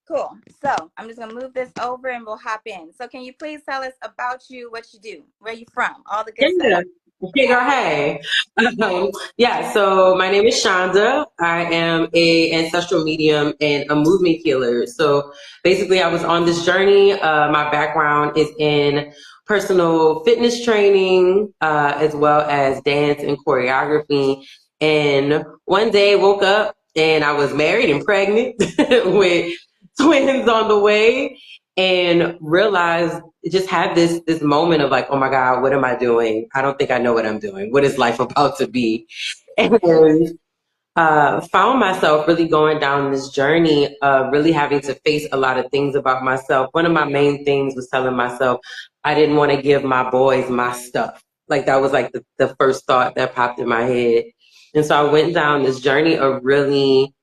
Cool. So I'm just gonna move this over and we'll hop in. So can you please tell us about you, what you do, where you from, all the good stuff? Yeah. Okay, girl, hey. Yeah, so my name is Shanda. I am a ancestral medium and a movement healer. So basically I was on this journey. My background is in personal fitness training, as well as dance and choreography. And one day I woke up and I was married and pregnant with twins on the way and realized just had this moment of like, oh my God, what am I doing? I don't think I know what I'm doing. What is life about to be? And found myself really going down this journey of really having to face a lot of things about myself. One of my main things was telling myself I didn't want to give my boys my stuff. Like that was like the first thought that popped in my head. And so I went down this journey of really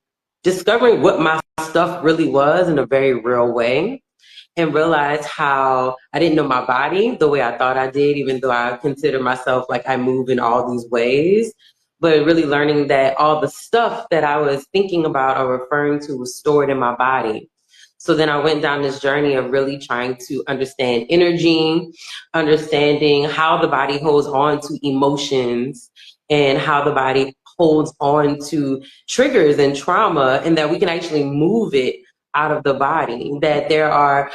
discovering what my stuff really was in a very real way and realized how I didn't know my body the way I thought I did, even though I consider myself like I move in all these ways. But really learning that all the stuff that I was thinking about or referring to was stored in my body. So then I went down this journey of really trying to understand energy, understanding how the body holds on to emotions and how the body holds on to triggers and trauma, and that we can actually move it out of the body, that there are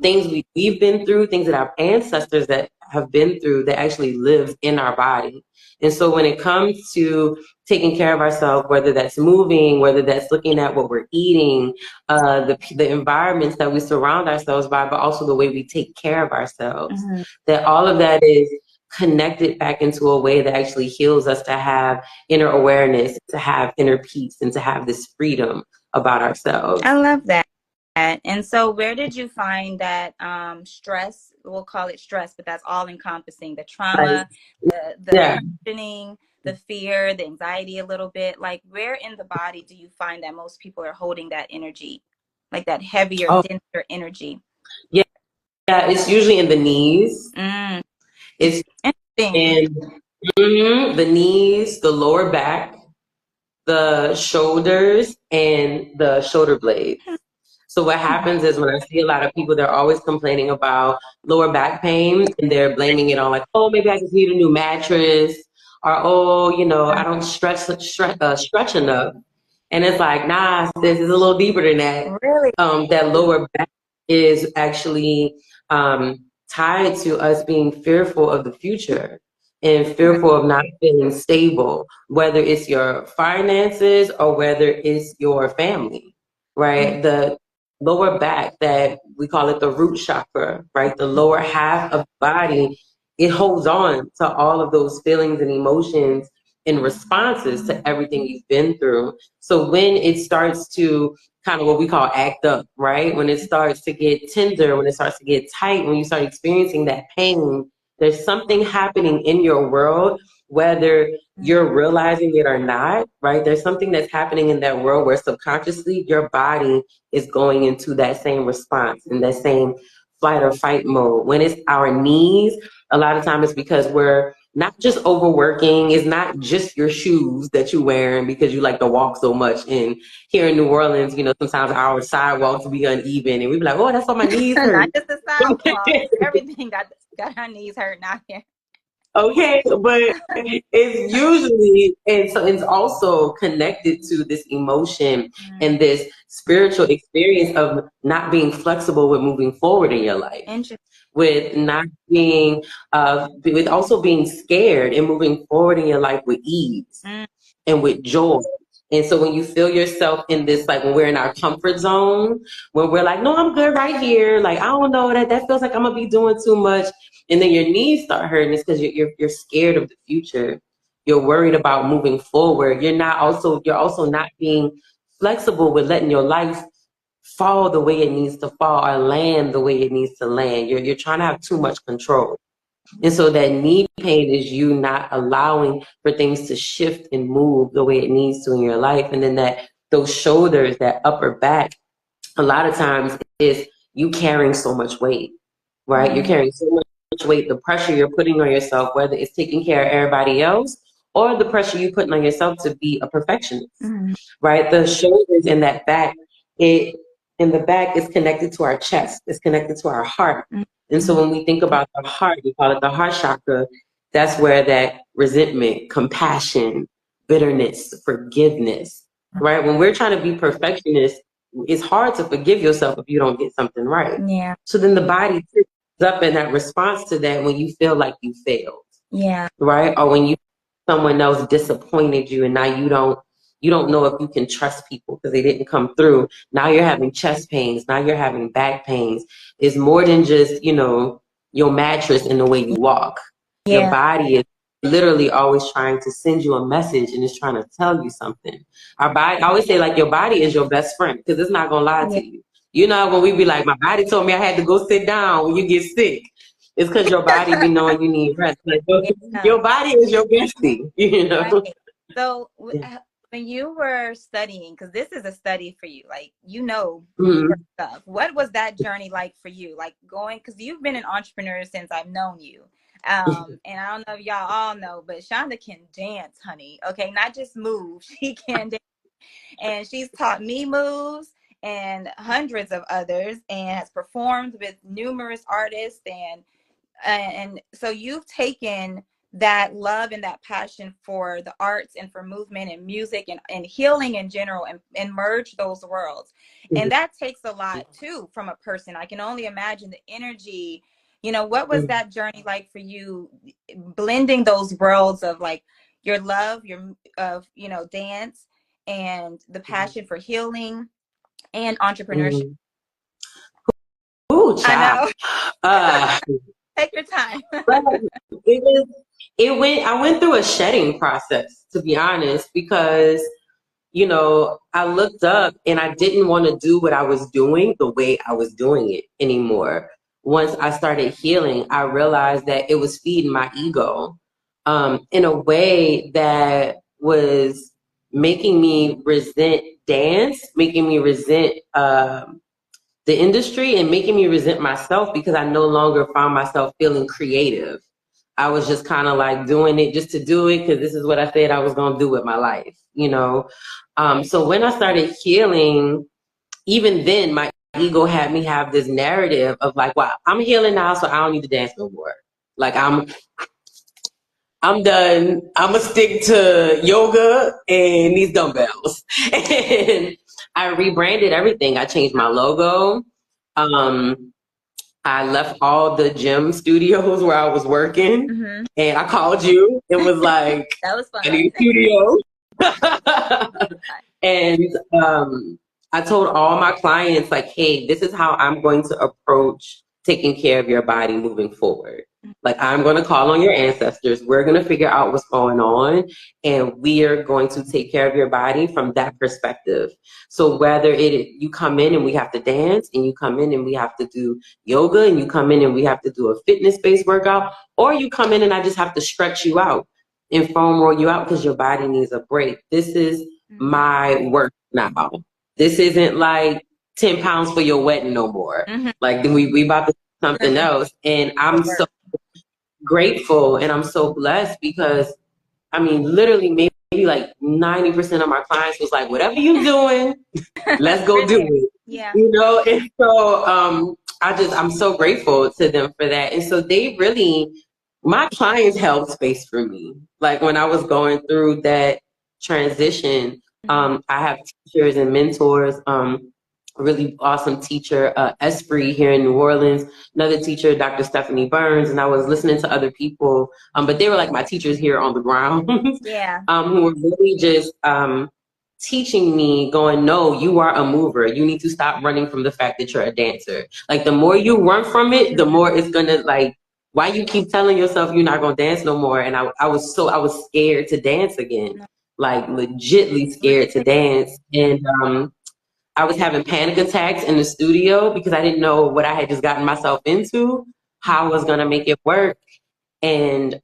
things we've been through, things that our ancestors that have been through that actually lives in our body. And so when it comes to taking care of ourselves, whether that's moving, whether that's looking at what we're eating, the environments that we surround ourselves by, but also the way we take care of ourselves, that all of that is connected back into a way that actually heals us to have inner awareness, to have inner peace, and to have this freedom about ourselves. I love that. And so where did you find that stress, we'll call it stress, but that's all encompassing, the Like, trauma, the yeah. conditioning, the fear, the anxiety a little bit, like where in the body do you find that most people are holding that energy, like that heavier, Oh, denser energy? yeah. Yeah. It's usually in the knees. Mm, It's interesting. in the knees, the lower back, the shoulders, and the shoulder blades. So what happens is when I see a lot of people, they're always complaining about lower back pain and they're blaming it on like, oh, maybe I just need a new mattress, or oh, I don't stretch enough. And it's like, nah, this is a little deeper than that. Really? That lower back is actually tied to us being fearful of the future and fearful of not feeling stable, whether it's your finances or whether it's your family, right? The lower back, that we call it the root chakra, right? The lower half of the body, it holds on to all of those feelings and emotions in responses to everything you've been through. So when it starts to kind of what we call act up, right? When it starts to get tender, when it starts to get tight, when you start experiencing that pain, there's something happening in your world, whether you're realizing it or not, right? There's something that's happening in that world where subconsciously your body is going into that same response and that same flight or fight mode. When it's our knees, a lot of times it's because we're not just overworking. It's not just your shoes that you're wearing because you like to walk so much. And here in New Orleans, sometimes our sidewalks be uneven and we be like, oh, that's why my knees hurt. Not just the sidewalk, everything got our knees hurting out here. Okay, but it's usually, and so it's also connected to this emotion and this spiritual experience of not being flexible with moving forward in your life, Interesting. with not being, with also being scared and moving forward in your life with ease and with joy. And so when you feel yourself in this, like when we're in our comfort zone, when we're like, no, I'm good right here. Like, I don't know, that feels like I'm gonna be doing too much. And then your knees start hurting. It's because you're scared of the future. You're worried about moving forward. You're also not being flexible with letting your life fall the way it needs to fall or land the way it needs to land. You're trying to have too much control. And so that knee pain is you not allowing for things to shift and move the way it needs to in your life. And then those shoulders, that upper back, a lot of times is you carrying so much weight, right? You're carrying so much weight, the pressure you're putting on yourself, whether it's taking care of everybody else or the pressure you're putting on yourself to be a perfectionist, right? The shoulders and that back, it and the back is connected to our chest. It's connected to our heart. And so when we think about the heart, we call it the heart chakra. That's where that resentment, compassion, bitterness, forgiveness, right? When we're trying to be perfectionists, it's hard to forgive yourself if you don't get something right. Yeah. So then the body sits up in that response to that when you feel like you failed. Yeah. Right? Or when someone else disappointed you and now you don't know if you can trust people because they didn't come through. Now you're having chest pains. Now you're having back pains. It's more than just, your mattress and the way you walk. Your Yeah. body is literally always trying to send you a message and it's trying to tell you something. Our body, I always say like your body is your best friend because it's not going to lie to you. You know, when we be like, my body told me I had to go sit down when you get sick. It's because your body be knowing you need rest. Like, your body is your bestie, you know? Right. So when you were studying, because this is a study for you, like, your stuff. What was that journey like for you? Like going, because you've been an entrepreneur since I've known you. And I don't know if y'all all know, but Shanda can dance, honey. Okay, not just move. She can dance. And she's taught me moves and hundreds of others and has performed with numerous artists and so you've taken that love and that passion for the arts and for movement and music and healing in general and merge those worlds. And that takes a lot too from a person. I can only imagine the energy. What was that journey like for you, blending those worlds of like your love, dance and the passion for healing and entrepreneurship? Ooh, I child. know. Take your time. I went through a shedding process, to be honest, because, I looked up and I didn't want to do what I was doing the way I was doing it anymore. Once I started healing, I realized that it was feeding my ego, in a way that was making me resent dance, making me resent, the industry and making me resent myself because I no longer found myself feeling creative. I was just kind of like doing it just to do it because this is what I said I was going to do with my life, So when I started healing, even then my ego had me have this narrative of like, wow, I'm healing now, so I don't need to dance no more. Like I'm done. I'm gonna stick to yoga and these dumbbells. And I rebranded everything. I changed my logo. I left all the gym studios where I was working, and I called you. It was like, that was fun. I need a studio. And I told all my clients, like, hey, this is how I'm going to approach taking care of your body moving forward. Like, I'm going to call on your ancestors. We're going to figure out what's going on, and we are going to take care of your body from that perspective. So whether you come in and we have to dance, and you come in and we have to do yoga, and you come in and we have to do a fitness-based workout, or you come in and I just have to stretch you out and foam roll you out because your body needs a break. This is my work now. This isn't like 10 pounds for your wedding no more. Like we about to do something else. And I'm so grateful and I'm so blessed because I mean, literally maybe like 90% of my clients was like, whatever you doing, let's go do it. Yeah. And so I'm so grateful to them for that. And so my clients held space for me. Like when I was going through that transition, I have teachers and mentors, a really awesome teacher, Esprit here in New Orleans, another teacher, Dr. Stephanie Burns, and I was listening to other people, but they were like my teachers here on the ground, who were really just teaching me, going, no, you are a mover. You need to stop running from the fact that you're a dancer. Like the more you run from it, the more it's gonna like, why you keep telling yourself you're not gonna dance no more? And I was scared to dance again, like legitly scared to dance. And I was having panic attacks in the studio because I didn't know what I had just gotten myself into, how I was gonna make it work. And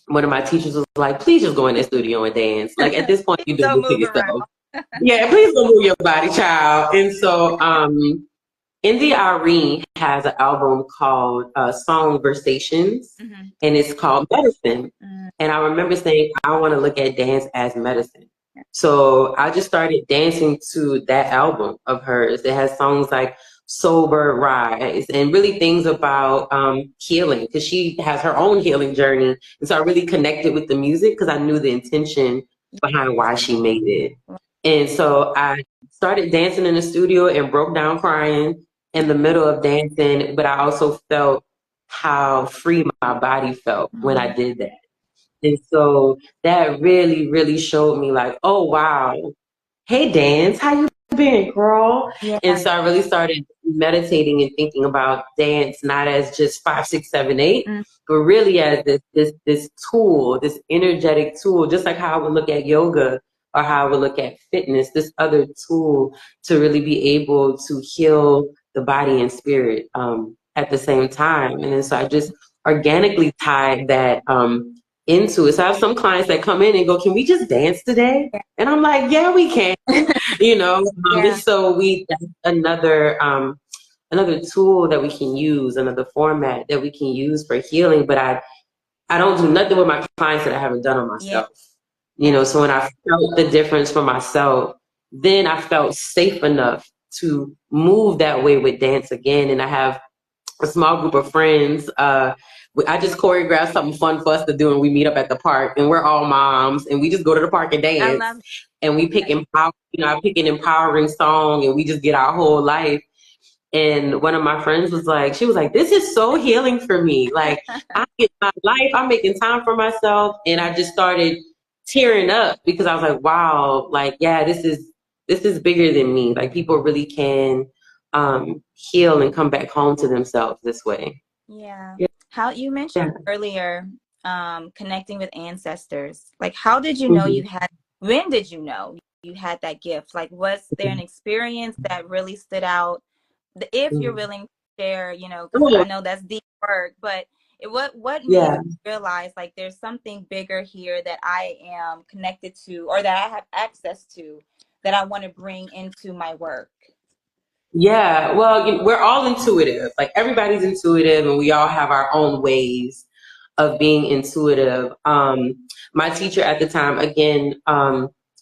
one of my teachers was like, please just go in the studio and dance. Like at this point, you do this to yourself. Yeah, please go move your body, child. And so Indy Ari has an album called Song Versations, and it's called Medicine. And I remember saying, I want to look at dance as medicine. So I just started dancing to that album of hers. It has songs like Sober Rise and really things about healing, because she has her own healing journey. And so I really connected with the music because I knew the intention behind why she made it. And so I started dancing in the studio and broke down crying in the middle of dancing. But I also felt how free my body felt when I did that. And so that really, really showed me like, oh, wow. Hey, Dance, how you been, girl? Yeah. And so I really started meditating and thinking about dance, not as just 5, 6, 7, 8, but really as this tool, this energetic tool, just like how I would look at yoga or how I would look at fitness, this other tool to really be able to heal the body and spirit at the same time. And then so I just organically tied that into it. So I have some clients that come in and go, can we just dance today? And I'm like, yeah, we can, and so that's another tool that we can use, another format that we can use for healing. But I don't do nothing with my clients that I haven't done on myself. So when I felt the difference for myself, then I felt safe enough to move that way with dance again. And I have a small group of friends. I just choreographed something fun for us to do, and we meet up at the park, and we're all moms, and we just go to the park and dance. And we pick I pick an empowering song, and we just get our whole life. And one of my friends was like, this is so healing for me. Like, I get my life, I'm making time for myself. And I just started tearing up because I was like, wow, like, yeah, this is bigger than me. Like, people really can heal and come back home to themselves this way. Yeah. How you mentioned earlier, connecting with ancestors. Like, how did you know when did you know you had that gift? Like, was there an experience that really stood out? If you're willing to share, because I know that's deep work, but what made you realize like there's something bigger here that I am connected to or that I have access to that I want to bring into my work? Yeah, well, we're all intuitive. Like, everybody's intuitive, and we all have our own ways of being intuitive. My teacher at the time, again,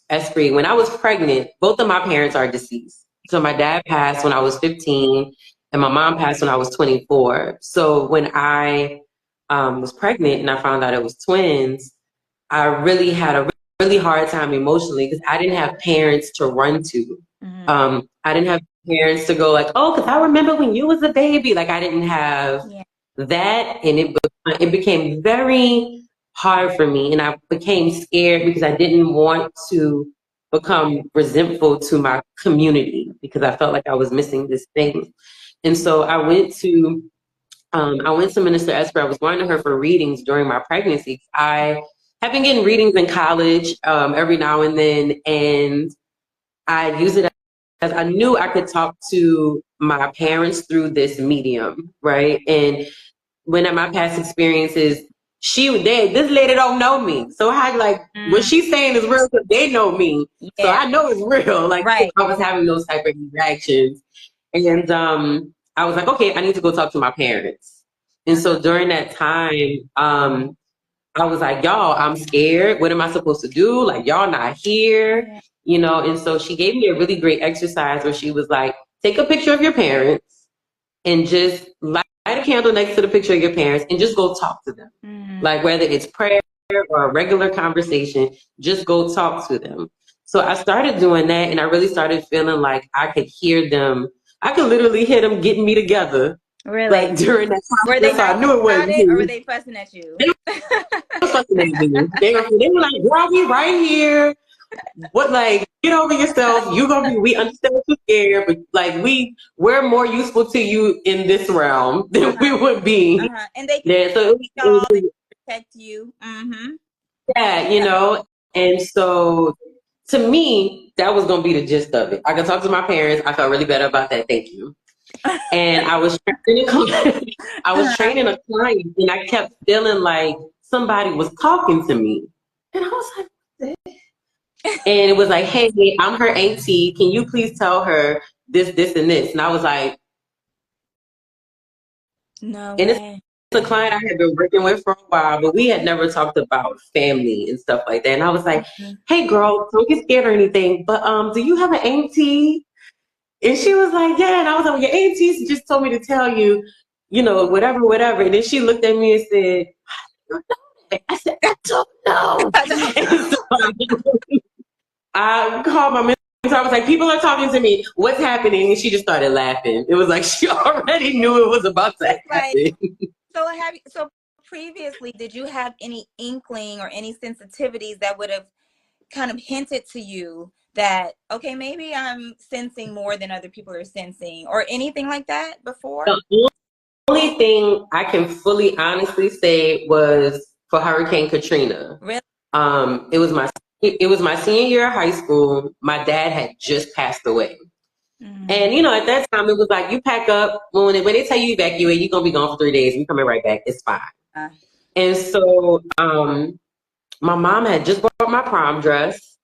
Esprit, when I was pregnant, both of my parents are deceased. So my dad passed when I was 15, and my mom passed when I was 24. So when I was pregnant and I found out it was twins, I really had a really hard time emotionally because I didn't have parents to run to. I didn't have parents to go like, oh, because I remember when you was a baby. Like, I didn't have that, and it became very hard for me, and I became scared because I didn't want to become resentful to my community because I felt like I was missing this thing. And so I went to Minister Esper. I was going to her for readings during my pregnancy. I have been getting readings in college every now and then, and I use it as I knew I could talk to my parents through this medium, right? And when at my past experiences, this lady don't know me. So what she's saying is real because they know me. So I know it's real. Like, I was having those type of interactions. And I was like, okay, I need to go talk to my parents. And so during that time, I was like, y'all, I'm scared. What am I supposed to do? Like, y'all not here, And so she gave me a really great exercise where she was like, take a picture of your parents and just light a candle next to the picture of your parents and just go talk to them. Like, whether it's prayer or a regular conversation, just go talk to them. So I started doing that, and I really started feeling like I could hear them. I could literally hear them getting me together. Really? Like, during that time. Were they so I knew it wasn't it, or were they fussing at you? They were like, girl, we right here. What, like, get over yourself. We understand that you're scared, but like we're more useful to you in this realm than we would be. And they can protect you. Yeah, and so to me, that was gonna be the gist of it. I could talk to my parents. I felt really better about that. Thank you. And I was training a client, and I kept feeling like somebody was talking to me. And I was like, what the? And it was like, hey, I'm her auntie. Can you please tell her this, this, and this? And I was like, no way. a client I had been working with for a while, but we had never talked about family and stuff like that. And I was like, Mhm. "Hey, girl, don't get scared or anything, but do you have an auntie?" And she was like, "Yeah." And I was like, "Well, your auntie just told me to tell you, whatever, whatever." And then she looked at me and said, "You know that?" I said, "I don't know." And so I called my mentor. I was like, "People are talking to me. What's happening?" And she just started laughing. It was like she already knew it was about to Like, happen. so previously, did you have any inkling or any sensitivities that would have kind of hinted to you that, okay, maybe I'm sensing more than other people are sensing, or anything like that before? The only thing I can fully honestly say was for Hurricane Katrina. Really? It was my senior year of high school. My dad had just passed away. And Mm. at that time it was like you pack up when they tell you evacuate, you're gonna be gone for 3 days, you coming right back, it's fine. Uh, And so my mom had just bought my prom dress.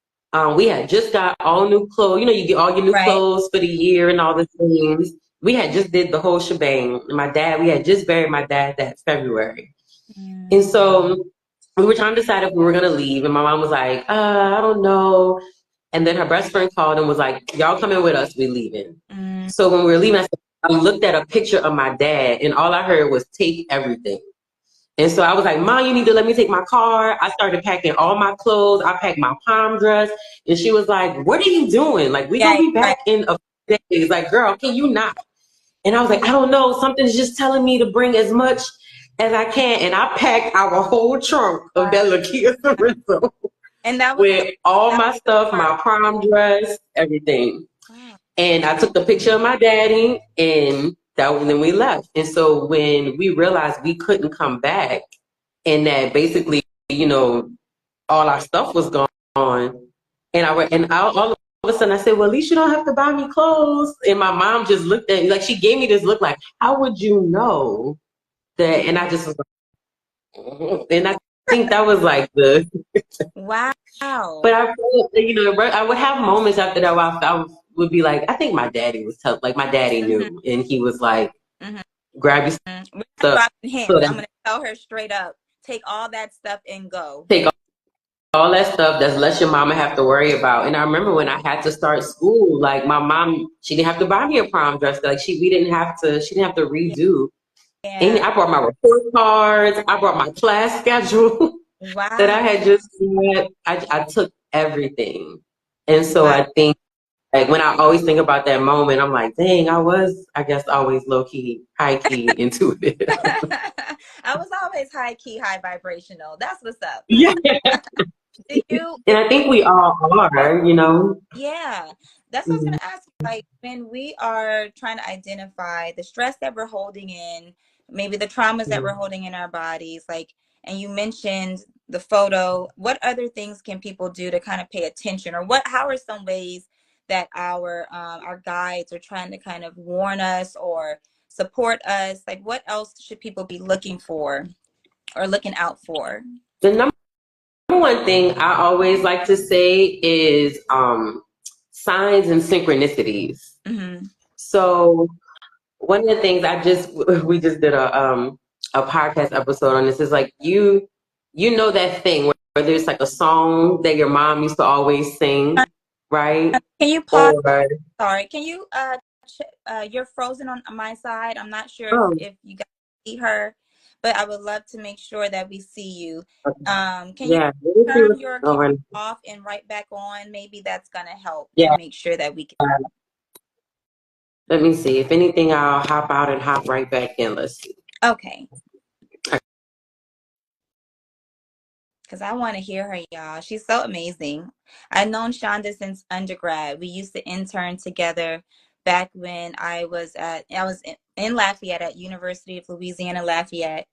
We had just got all new clothes. You get all your new right. clothes for the year and all the things. We had just did the whole shebang. We had just buried my dad that February. And Mm. so we were trying to decide if we were going to leave. And my mom was like, I don't know. And then her best friend called and was like, y'all coming with us, we leaving. Mm. So when we were leaving, I looked at a picture of my dad and all I heard was take everything. And so I was like, Mom, you need to let me take my car. I started packing all my clothes. I packed my prom dress. And she was like, what are you doing? Like, we gonna Yeah, be right. back in a few days. Like, girl, can you not? And I was like, I don't know. Something's just telling me to bring as much as I can. And I packed our whole trunk of Wow. that Lakia Sorrento And that was with all that my was stuff, your, my prom dress, everything. wow. And I took the picture of my daddy and then we left. And so when we realized we couldn't come back and that basically, all our stuff was gone. And all of a sudden I said, well, at least you don't have to buy me clothes. And my mom just looked at me, like she gave me this look like, how would you know that? And I just was like, and I think that was like but Wow. I feel, I would have moments after that where I would be like, I think my daddy was tough. Like my daddy Hmm. knew, and he was like, Hmm. grab your We're not stuff. dropping So hints. I'm that gonna tell her straight up, take all that stuff and go. take all that stuff that's less your mama have to worry about. And I remember when I had to start school, like my mom, she didn't have to buy me a prom dress. Like she didn't have to redo. And Yeah. I brought my report cards. I brought my class schedule that I Wow. had just had. I took everything. And so Wow. I think like when I always think about that moment, I'm like, dang, I was, I guess, always low key, high key intuitive. I was always high key, high vibrational. That's what's up. Yeah. Do you, And I think we all are. yeah, that's what I was Mhm. gonna ask you. Like when we are trying to identify the stress that we're holding in, maybe the traumas that we're holding in our bodies, like, and you mentioned the photo, what other things can people do to kind of pay attention, or how are some ways that our guides are trying to kind of warn us or support us? Like what else should people be looking for or looking out for? The number one thing I always like to say is signs and synchronicities. Mm-hmm. So one of the things we just did a podcast episode on this is like you know that thing where there's like a song that your mom used to always sing, right? Can you pause? Or Sorry, can you you're frozen on my side. I'm not sure oh if you guys see her, but I would love to make sure that we see you. Can you yeah, let me see turn what's your camera going. off and right back on? Maybe that's gonna help to Yeah, make sure that we can. let me see. If anything, I'll hop out and hop right back in. Let's see. Okay, because I want to hear her, y'all. She's so amazing. I've known Shonda since undergrad. We used to intern together back when I was in Lafayette at University of Louisiana Lafayette,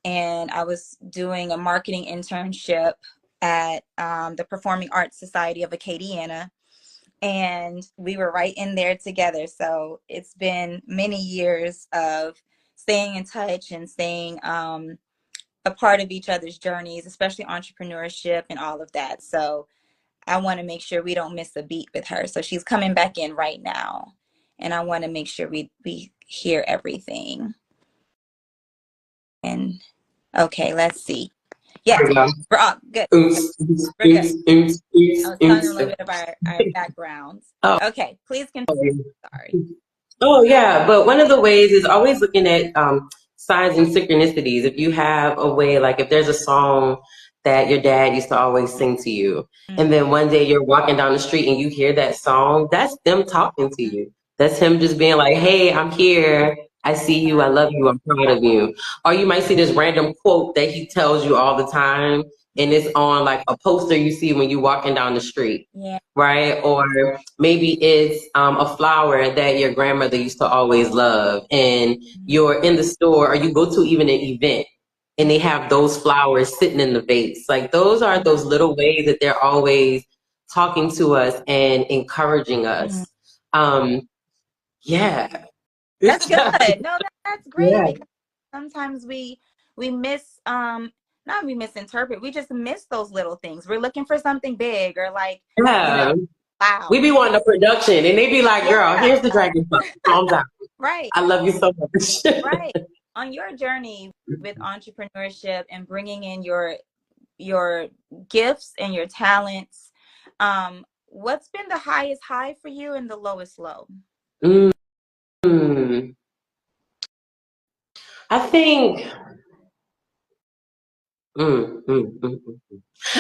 and I was doing a marketing internship at the Performing Arts Society of Acadiana, and we were right in there together. So it's been many years of staying in touch and staying a part of each other's journeys, especially entrepreneurship and all of that. So I want to make sure we don't miss a beat with her. So she's coming back in right now, and I want to make sure we hear everything. And okay, let's see. There Yes, we go. we're all good. Oops, oops, We're good. oops, oops, I oops, was telling a oops. little bit of our backgrounds. Oh, Okay, please continue. Sorry. oh yeah, but one of the ways is always looking at signs and synchronicities. If you have a way, like if there's a song that your dad used to always sing to you, and then one day you're walking down the street and you hear that song, that's them talking to you. That's him just being like, "Hey, I'm here. I see you. I love you. I'm proud of you." Or you might see this random quote that he tells you all the time, and it's on like a poster you see when you're walking down the street. Yeah. Right? Or maybe it's a flower that your grandmother used to always love, and you're in the store or you go to even an event and they have those flowers sitting in the vase. Like those are those little ways that they're always talking to us and encouraging us. Yeah. That's good. No, that's great Yeah. because sometimes we miss not we misinterpret. We just miss those little things. We're looking for something big or like, Yeah. We wow. be wanting a production and they be like, "Girl, Yeah. here's the dragon fly. Calm down. Right. I love you so much." Right. On your journey with entrepreneurship and bringing in your gifts and your talents, what's been the highest high for you and the lowest low? Mm. I think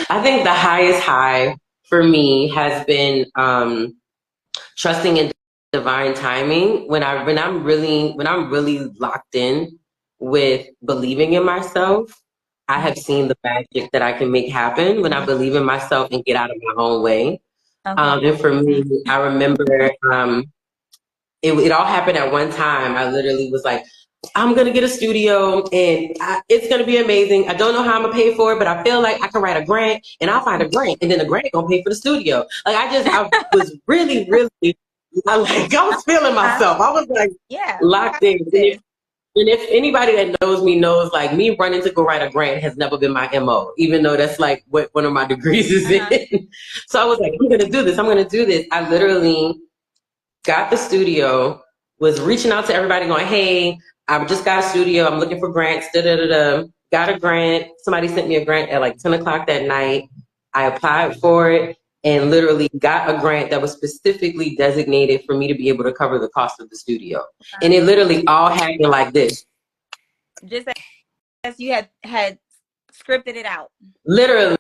I think the highest high for me has been trusting in divine timing when I'm really locked in with believing in myself. I have seen the magic that I can make happen when I believe in myself and get out of my own way. Okay. And for me, I remember it all happened at one time. I literally was like, I'm gonna get a studio and it's gonna be amazing. I don't know how I'm gonna pay for it, but I feel like I can write a grant and I'll find a grant and then the grant gonna pay for the studio. Like I was really, really, I was feeling myself. I was like Yeah, we got locked in. this. And if anybody that knows me knows, like me running to go write a grant has never been my MO, even though that's like what one of my degrees is in. So I was like, I'm gonna do this. I'm gonna do this. I literally got the studio, was reaching out to everybody going, "Hey, I just got a studio. I'm looking for grants. Da da da da." Got a grant. Somebody sent me a grant at like 10 o'clock that night. I applied for it and literally got a grant that was specifically designated for me to be able to cover the cost of the studio. And it literally all happened like this. Just as you had scripted it out. Literally,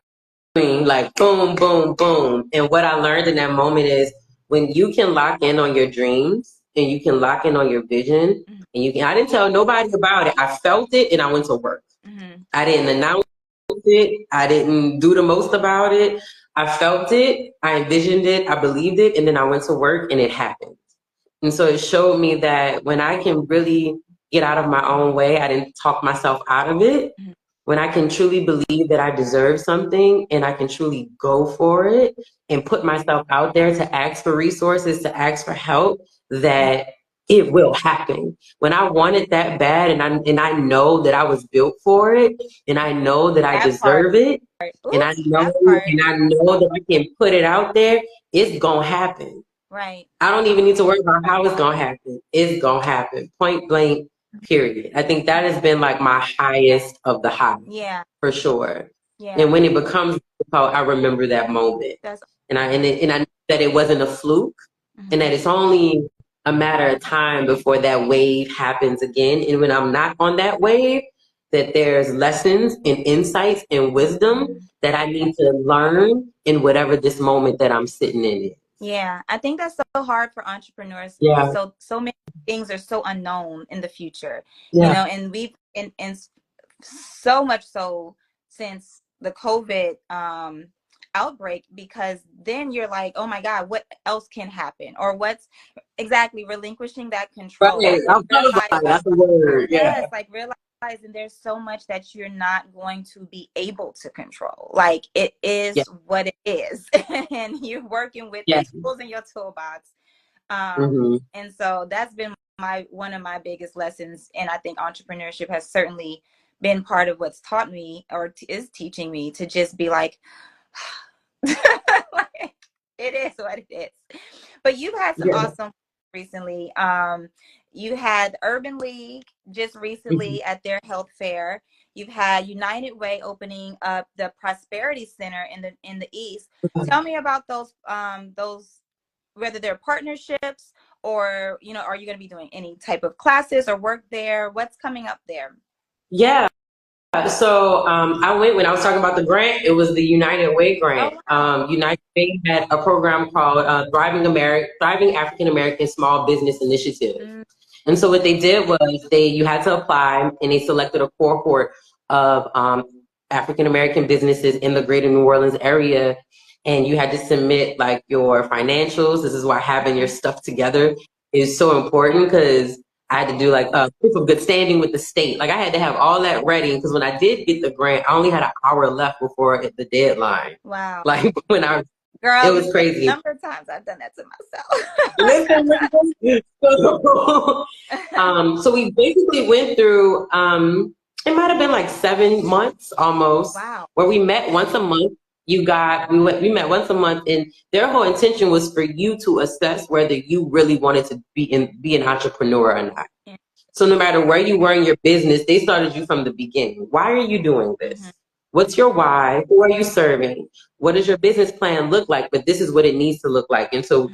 like boom, boom, boom. And what I learned in that moment is when you can lock in on your dreams and you can lock in on your vision and I didn't tell nobody about it. I felt it and I went to work. I didn't announce it. I didn't do the most about it. I felt it. I envisioned it. I believed it. And then I went to work and it happened. And so it showed me that when I can really get out of my own way, I didn't talk myself out of it. When I can truly believe that I deserve something and I can truly go for it and put myself out there to ask for resources, to ask for help, that it will happen. When I want it that bad and I know that I was built for it and I know that I That part. deserve it and Ooh, I know that part. and I know that I can put it out there, it's gonna happen. Right. I don't even need to worry about how it's gonna happen. It's gonna happen. Point blank, period. I think that has been like my highest of the high, Yeah. for sure. Yeah. And when it becomes difficult, I remember that moment. That's And I knew that it wasn't a fluke and that it's only a matter of time before that wave happens again. And when I'm not on that wave, that there's lessons and insights and wisdom that I need to learn in whatever this moment that I'm sitting in is. Yeah, I think that's so hard for entrepreneurs. Yeah. So many things are so unknown in the future, Yeah. and we've and so much so since the COVID outbreak, because then you're like, oh my God, what else can happen? Or what's exactly relinquishing that control. Right. I was like, that's a word. Yeah. Yes, like realizing there's so much that you're not going to be able to control. Like it is Yeah. what it is, and you're working with Yeah. the tools in your toolbox. Mm-hmm. And so that's been one of my biggest lessons, and I think entrepreneurship has certainly been part of what's taught me or is teaching me to just be like, it is what it is. But you've had some Yeah. awesome recently. You had Urban League just recently at their health fair. You've had United Way opening up the Prosperity Center in the East. Tell me about those, whether they're partnerships or, are you going to be doing any type of classes or work there? What's coming up there? Yeah. So I went when I was talking about the grant. It was the United Way grant. Oh, wow. United Way had a program called Thriving African American Small Business Initiative. Mm. And so what they did was you had to apply, and they selected a cohort of African American businesses in the greater New Orleans area, and you had to submit like your financials. This is why having your stuff together is so important, because I had to do like proof of good standing with the state. Like I had to have all that ready, because when I did get the grant, I only had an hour left before the deadline. Wow. Like Girl, it was crazy. The number of times I've done that to myself. So we basically went through, it might have been like 7 months almost, wow, where we met once a month. We met once a month, and their whole intention was for you to assess whether you really wanted to be an entrepreneur or not. Yeah. So no matter where you were in your business, they started you from the beginning. Why are you doing this? Mm-hmm. What's your why? Who are you serving? What does your business plan look like? But this is what it needs to look like. And so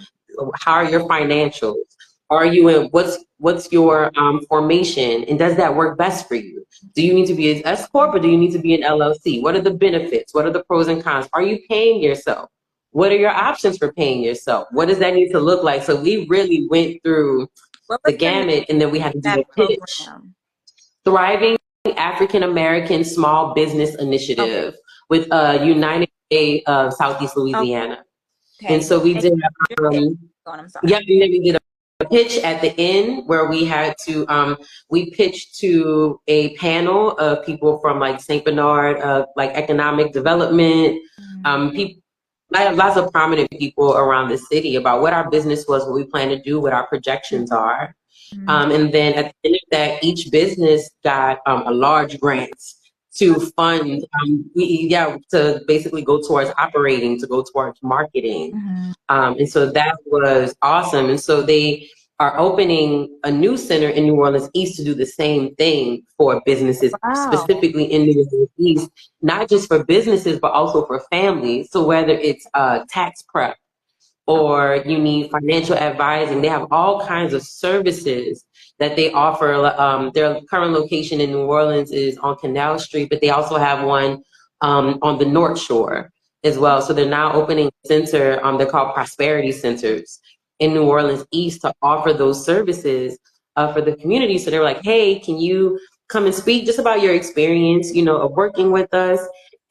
how are your financials? Are you in what's your formation, and does that work best for you? Do you need to be an S corp or do you need to be an LLC? What are the benefits? What are the pros and cons? Are you paying yourself? What are your options for paying yourself? What does that need to look like? So we really went through the gamut, and then we had to do a pitch. Thriving African American Small Business Initiative with United Way of Southeast Louisiana. Okay. And so we did. Yeah, and then we did a pitch at the end where we had to we pitched to a panel of people from like St. Bernard, like economic development, people, lots of prominent people around the city about what our business was, what we plan to do, what our projections are. And then at the end of that, each business got a large grant to fund, to basically go towards operating, to go towards marketing. And so that was awesome. And so they are opening a new center in New Orleans East to do the same thing for businesses, specifically in New Orleans East, not just for businesses, but also for families. So whether it's tax prep or you need financial advising, they have all kinds of services that they offer. Their current location in New Orleans is on Canal Street, but they also have one on the North Shore as well. So they're now opening a center, they're called Prosperity Centers in New Orleans East, to offer those services for the community. So they're like, hey, can you come and speak just about your experience, of working with us?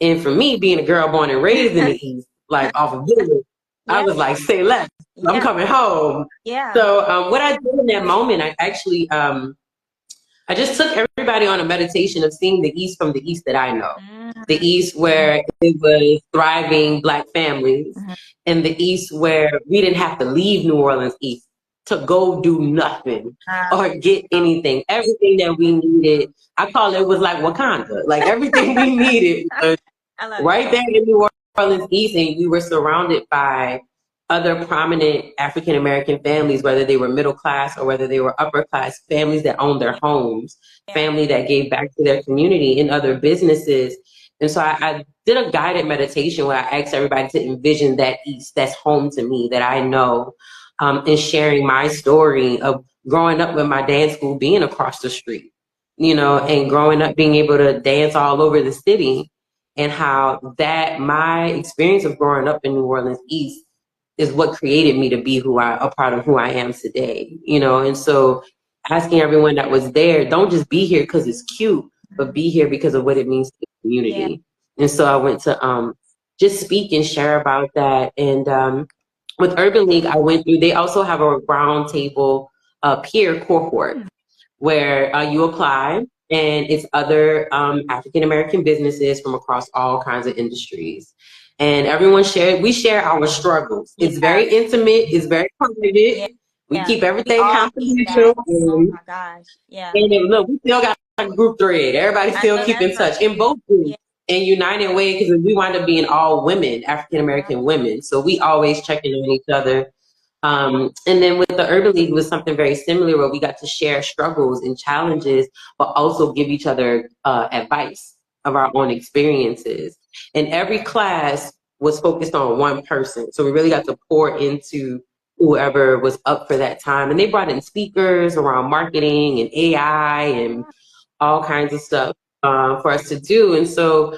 And for me, being a girl born and raised in the East, like off of Village, I was like, say less. I'm coming home. Yeah. So what I did in that moment, I actually, I just took everybody on a meditation of seeing the East from the East that I know. The East where it was thriving Black families, and the East where we didn't have to leave New Orleans East to go do nothing or get anything. Everything that we needed, I call it was like Wakanda. Like everything we needed was right there in New Orleans East, and we were surrounded by other prominent African American families, whether they were middle class or whether they were upper class, families that owned their homes, family that gave back to their community and other businesses. And so I did a guided meditation where I asked everybody to envision that East that's home to me, that I know, and sharing my story of growing up with my dance school being across the street, and growing up being able to dance all over the city, and how that my experience of growing up in New Orleans East is what created me to be a part of who I am today, and so asking everyone that was there, don't just be here because it's cute, but be here because of what it means to the community. Yeah. And so I went to just speak and share about that. And with Urban League, I went through, they also have a round table peer cohort where you apply, and it's other African-American businesses from across all kinds of industries. And everyone we share our struggles. It's very intimate, it's very private. We keep everything confidential. Oh my gosh. Yeah. And then, look, we still got a group thread. Everybody still keep in touch in both groups. And United Way, because we wind up being all women, African-American women. So we always checking on each other. And then with the Urban League, it was something very similar where we got to share struggles and challenges, but also give each other advice of our own experiences. And every class was focused on one person. So we really got to pour into whoever was up for that time. And they brought in speakers around marketing and AI and all kinds of stuff for us to do. And so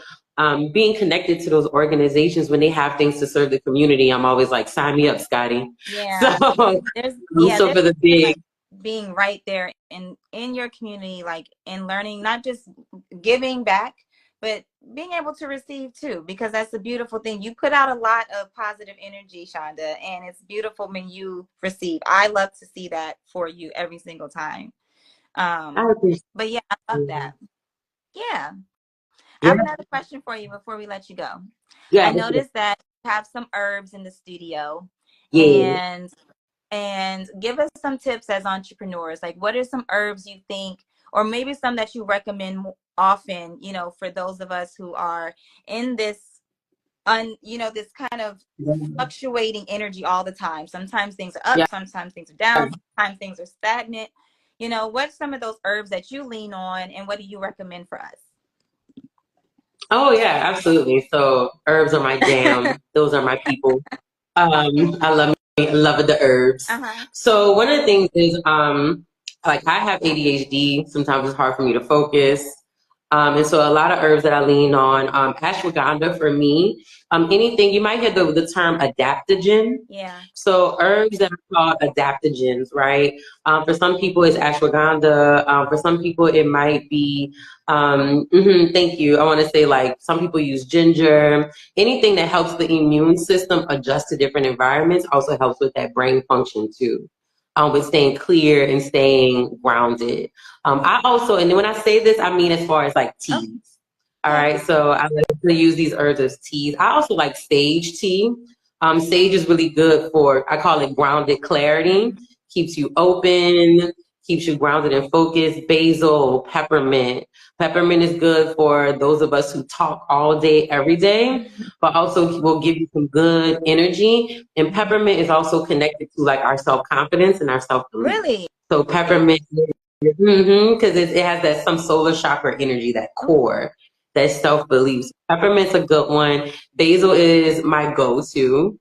being connected to those organizations when they have things to serve the community, I'm always like, sign me up, Scotty. Yeah. There's So for the big, like being right there in your community, like in learning, not just giving back, but being able to receive too, because that's a beautiful thing. You put out a lot of positive energy, Shanda, and it's beautiful when you receive. I love to see that for you every single time. But yeah, I love that. Yeah. I have another question for you before we let you go. yeah, I noticed that you have some herbs in the studio, yeah. and give us some tips as entrepreneurs. Like, what are some herbs you think, or maybe some that you recommend often, you know, for those of us who are in this this kind of fluctuating energy all the time. Sometimes things are up, Yeah. sometimes things are down, sometimes things are stagnant. You know, what's some of those herbs that you lean on, and what do you recommend for us? Oh yeah, absolutely. So herbs are my jam. Those are my people. I love the herbs. Uh-huh. So one of the things is like I have ADHD. Sometimes it's hard for me to focus. And so a lot of herbs that I lean on, ashwagandha for me. Anything you might hear the term adaptogen. Yeah. So herbs that are called adaptogens, right? For some people it's ashwagandha. For some people it might be thank you. I want to say like some people use ginger. Anything that helps the immune system adjust to different environments also helps with that brain function too. With staying clear and staying grounded. I also, and when I say this, I mean as far as like Okay. teas. All right, so I like to use these herbs as teas. I also like sage tea. Sage is really good for, I call it grounded clarity. Keeps you open, keeps you grounded and focused. Basil, peppermint. Peppermint is good for those of us who talk all day, every day, but also will give you some good energy. And peppermint is also connected to like our self-confidence and our self-belief. Really? So peppermint, because it has that some solar chakra energy, that core, that self-belief. Peppermint's a good one. Basil is my go-to.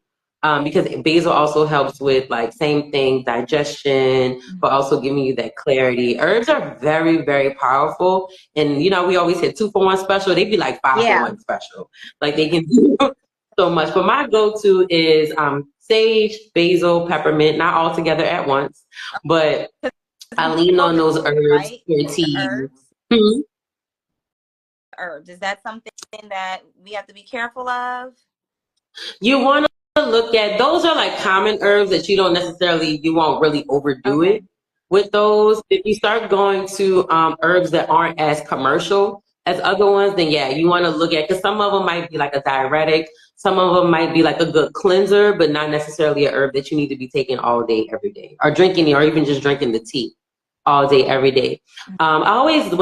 Because basil also helps with like same thing, digestion, but also giving you that clarity. Herbs are very, very powerful. And you know, we always say 2-for-1 special. They be like 5-for-1 special. Like they can do so much. But my go-to is sage, basil, peppermint, not all together at once. But I lean on those herbs Right? for The tea. herbs. Herbs. Is that something that we have to be careful of? You want to look at those are like common herbs that you don't necessarily, you won't really overdo it with those. If you start going to herbs that aren't as commercial as other ones, then yeah, you want to look at, because some of them might be like a diuretic, some of them might be like a good cleanser, but not necessarily a herb that you need to be taking all day, every day, or drinking, or even just drinking the tea all day, every day. When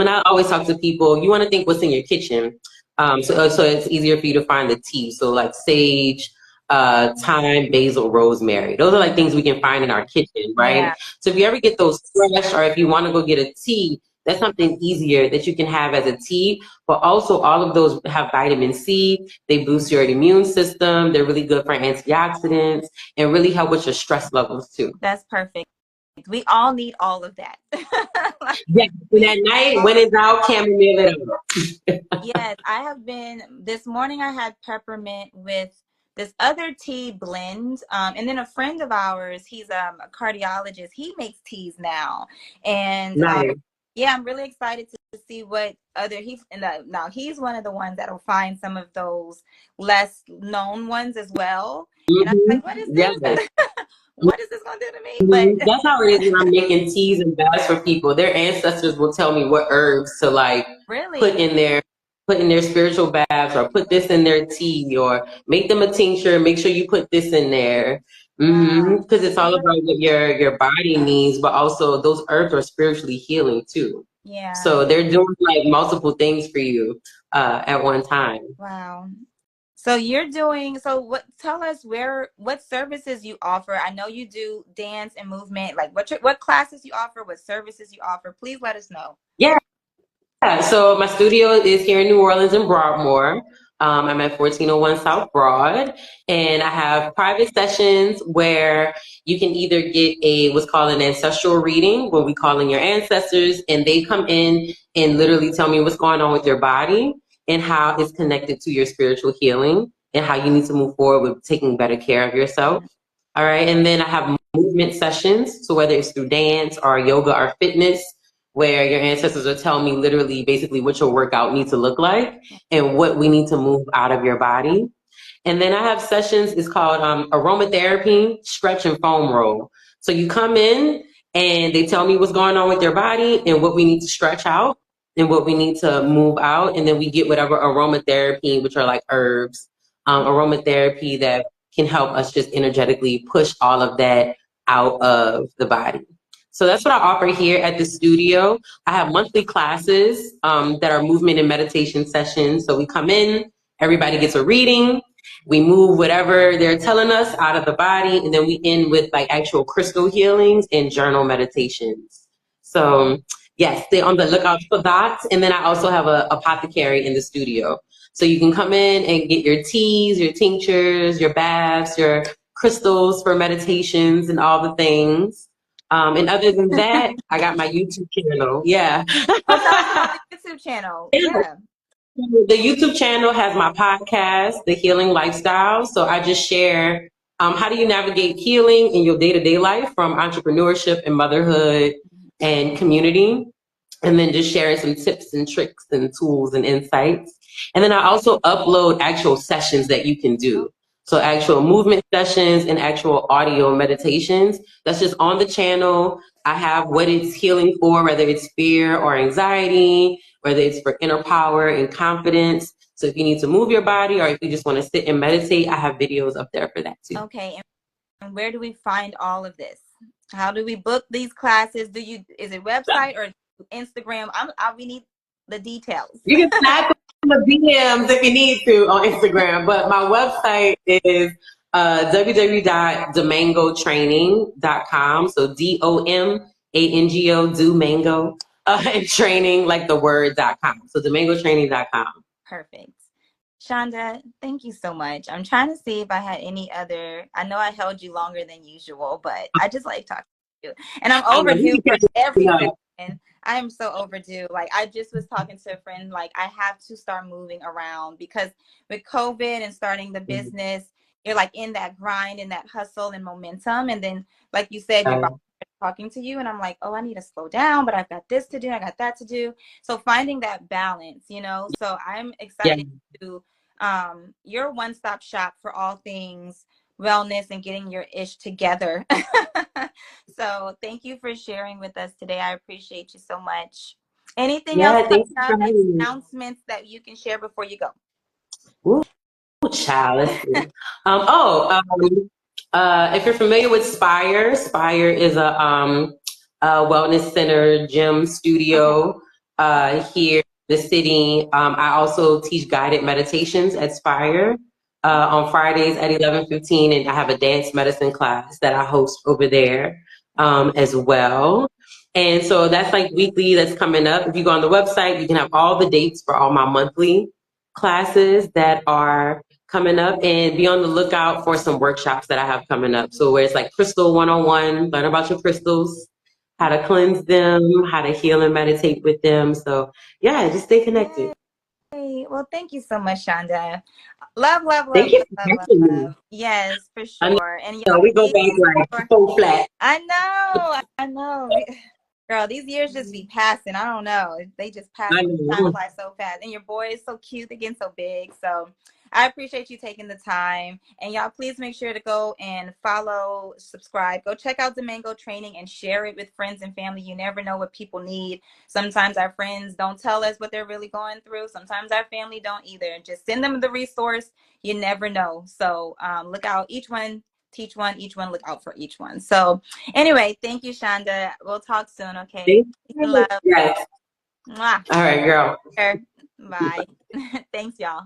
I always talk to people, you want to think what's in your kitchen. So it's easier for you to find the tea. So like sage, thyme, basil, rosemary. Those are like things we can find in our kitchen, right? Yeah. So if you ever get those fresh, or if you want to go get a tea, that's something easier that you can have as a tea. But also all of those have vitamin C. They boost your immune system. They're really good for antioxidants and really help with your stress levels too. That's perfect. We all need all of that. Yeah, and at night, when it's out, chamomile it up. Yes, I have been, this morning I had peppermint with this other tea blend. And then a friend of ours, he's a cardiologist, he makes teas now. And Nice. yeah, I'm really excited to see what other now he's one of the ones that'll find some of those less known ones as well. And I'm like, what is this? Yes. What is this gonna do to me? But That's how it is when I'm making teas and baths for people. Their ancestors will tell me what herbs to like really, put in their spiritual baths, or put this in their tea, or make them a tincture. Make sure you put this in there, because it's all about what your body needs, but also those herbs are spiritually healing too. yeah. So they're doing like multiple things for you at one time. Wow. So you're doing, so what, tell us what services you offer. I know you do dance and movement, like what classes you offer, what services you offer. Please let us know. Yeah. So my studio is here in New Orleans in Broadmoor. I'm at 1401 South Broad, and I have private sessions where you can either get what's called an ancestral reading, where we call in your ancestors, and they come in and literally tell me what's going on with your body and how it's connected to your spiritual healing and how you need to move forward with taking better care of yourself. All right, and then I have movement sessions, so whether it's through dance or yoga or fitness, where your ancestors will tell me literally basically what your workout needs to look like and what we need to move out of your body. And then I have sessions, it's called aromatherapy, stretch and foam roll. So you come in and they tell me what's going on with your body and what we need to stretch out and what we need to move out. And then we get whatever aromatherapy, which are like herbs, aromatherapy that can help us just energetically push all of that out of the body. So that's what I offer here at the studio. I have monthly classes that are movement and meditation sessions. So we come in, everybody gets a reading, we move whatever they're telling us out of the body, and then we end with like actual crystal healings and journal meditations. So yes, stay on the lookout for that. And then I also have a apothecary in the studio. So you can come in and get your teas, your tinctures, your baths, your crystals for meditations and all the things. And other than that, I got my YouTube channel. Yeah. Oh, tell us about the YouTube channel. Yeah. The YouTube channel has my podcast, The Healing Lifestyle. So I just share how do you navigate healing in your day-to-day life from entrepreneurship and motherhood and community. And then just sharing some tips and tricks and tools and insights. And then I also upload actual sessions that you can do. So actual movement sessions and actual audio meditations. That's just on the channel. I have what it's healing for, whether it's fear or anxiety, whether it's for inner power and confidence. So if you need to move your body or if you just want to sit and meditate, I have videos up there for that too. Okay. And where do we find all of this? How do we book these classes? Is it website or Instagram? We need the details. You can slide the DMs if you need to on Instagram, but my website is www.domangotraining.com. So DOMANGO, do mango, and training like the word.com. So domangotraining.com. Perfect. Shanda, thank you so much. I'm trying to see if I had any other. I know I held you longer than usual, but I just like talking to you. And I'm overdue for every session. I am so overdue. Like I just was talking to a friend, like I have to start moving around because with COVID and starting the business, you're like in that grind and that hustle and momentum. And then, like you said, your body talking to you and I'm like, oh, I need to slow down, but I've got this to do. I got that to do. So finding that balance, so I'm excited to your one-stop shop for all things wellness and getting your ish together. So thank you for sharing with us today. I appreciate you so much. Anything else coming up, announcements that you can share before you go? Ooh, child, let's see. If you're familiar with Spire is a wellness center, gym, studio here in the city. I also teach guided meditations at Spire on Fridays at 11:15, and I have a dance medicine class that I host over there as well. And so that's like weekly, that's coming up. If you go on the website, you can have all the dates for all my monthly classes that are coming up, and be on the lookout for some workshops that I have coming up. So where it's like crystal 101, learn about your crystals, how to cleanse them, how to heal and meditate with them. So yeah, just stay connected. Yay. Well, thank you so much, Shanda. Love, love, love, Thank you love, for love, having me. love. Yes, for sure. And So we go back like full flat. I know. Girl, these years just be passing. I don't know. They just pass. Time flies so fast. And your boy is so cute. They're getting so big. So I appreciate you taking the time. And y'all, please make sure to go and follow, subscribe. Go check out Domango Training and share it with friends and family. You never know what people need. Sometimes our friends don't tell us what they're really going through. Sometimes our family don't either. Just send them the resource. You never know. So look out. Each one, teach one. Each one, look out for each one. So anyway, thank you, Shanda. We'll talk soon, okay? Love. Yes. Mwah. All right, girl. Bye. Thanks, y'all.